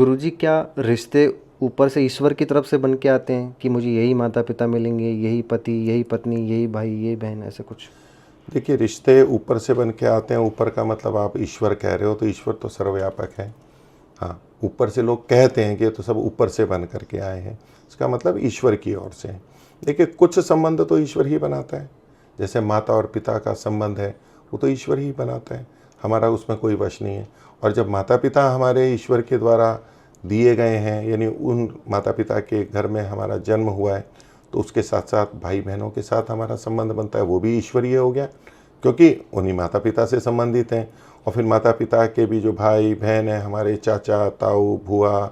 गुरुजी, क्या रिश्ते ऊपर से ईश्वर की तरफ से बन के आते हैं कि मुझे यही माता पिता मिलेंगे, यही पति, यही पत्नी, यही भाई, यही बहन, ऐसे कुछ? देखिए, रिश्ते ऊपर से बन के आते हैं। ऊपर का मतलब आप ईश्वर कह रहे हो, तो ईश्वर तो सर्वव्यापक है। हाँ, ऊपर से लोग कहते हैं कि ये तो सब ऊपर से बन करके आए हैं, इसका मतलब ईश्वर की ओर से है। देखिए, कुछ संबंध तो ईश्वर ही बनाता है। जैसे माता और पिता का संबंध है, वो तो ईश्वर ही बनाता है, हमारा उसमें कोई वश नहीं है। और जब माता पिता हमारे ईश्वर के द्वारा दिए गए हैं, यानी उन माता पिता के घर में हमारा जन्म हुआ है, तो उसके साथ साथ भाई बहनों के साथ हमारा संबंध बनता है, वो भी ईश्वरीय हो गया, क्योंकि उन्हीं माता पिता से संबंधित हैं। और फिर माता पिता के भी जो भाई बहन हैं, हमारे चाचा ताऊ भूआ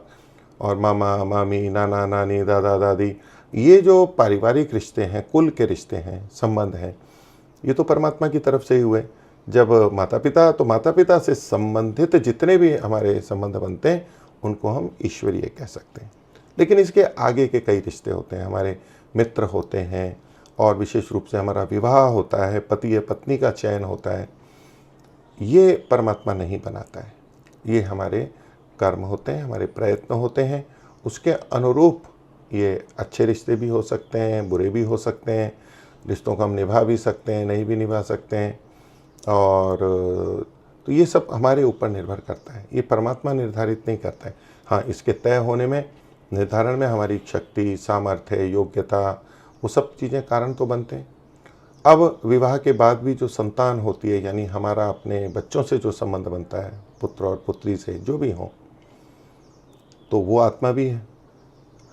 और मामा मामी, नाना नानी, दादा दादी, ये जो पारिवारिक रिश्ते हैं, कुल के रिश्ते हैं, संबंध हैं, ये तो परमात्मा की तरफ से ही हुए। जब माता पिता, तो माता पिता से संबंधित जितने भी हमारे संबंध बनते हैं, उनको हम ईश्वरीय कह सकते हैं। लेकिन इसके आगे के कई रिश्ते होते हैं, हमारे मित्र होते हैं, और विशेष रूप से हमारा विवाह होता है, पति या पत्नी का चयन होता है। ये परमात्मा नहीं बनाता है, ये हमारे कर्म होते हैं, हमारे प्रयत्न होते हैं। उसके अनुरूप ये अच्छे रिश्ते भी हो सकते हैं, बुरे भी हो सकते हैं। रिश्तों को हम निभा भी सकते हैं, नहीं भी निभा सकते हैं। और तो ये सब हमारे ऊपर निर्भर करता है, ये परमात्मा निर्धारित नहीं करता है। हाँ, इसके तय होने में, निर्धारण में हमारी शक्ति, सामर्थ्य, योग्यता, वो सब चीज़ें कारण तो बनते हैं। अब विवाह के बाद भी जो संतान होती है, यानी हमारा अपने बच्चों से जो संबंध बनता है, पुत्र और पुत्री से जो भी हो, तो वो आत्मा भी है,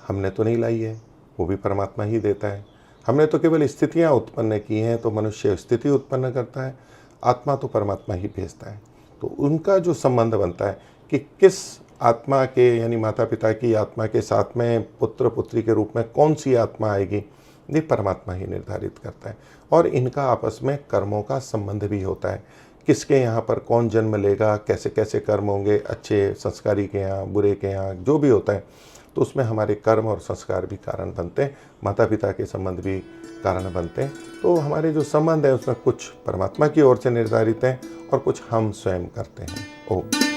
हमने तो नहीं लाई है, वो भी परमात्मा ही देता है। हमने तो केवल स्थितियाँ उत्पन्न की हैं, तो मनुष्य स्थिति उत्पन्न करता है, आत्मा तो परमात्मा ही भेजता है। तो उनका जो संबंध बनता है कि किस आत्मा के, यानी माता पिता की आत्मा के साथ में पुत्र पुत्री के रूप में कौन सी आत्मा आएगी, ये परमात्मा ही निर्धारित करता है। और इनका आपस में कर्मों का संबंध भी होता है, किसके यहाँ पर कौन जन्म लेगा, कैसे कैसे कर्म होंगे, अच्छे संस्कारी के यहाँ, बुरे के यहाँ, जो भी होता है, तो उसमें हमारे कर्म और संस्कार भी कारण बनते हैं, माता पिता के संबंध भी कारण बनते हैं। तो हमारे जो संबंध है उसमें कुछ परमात्मा की ओर से निर्धारित हैं और कुछ हम स्वयं करते हैं। ओम।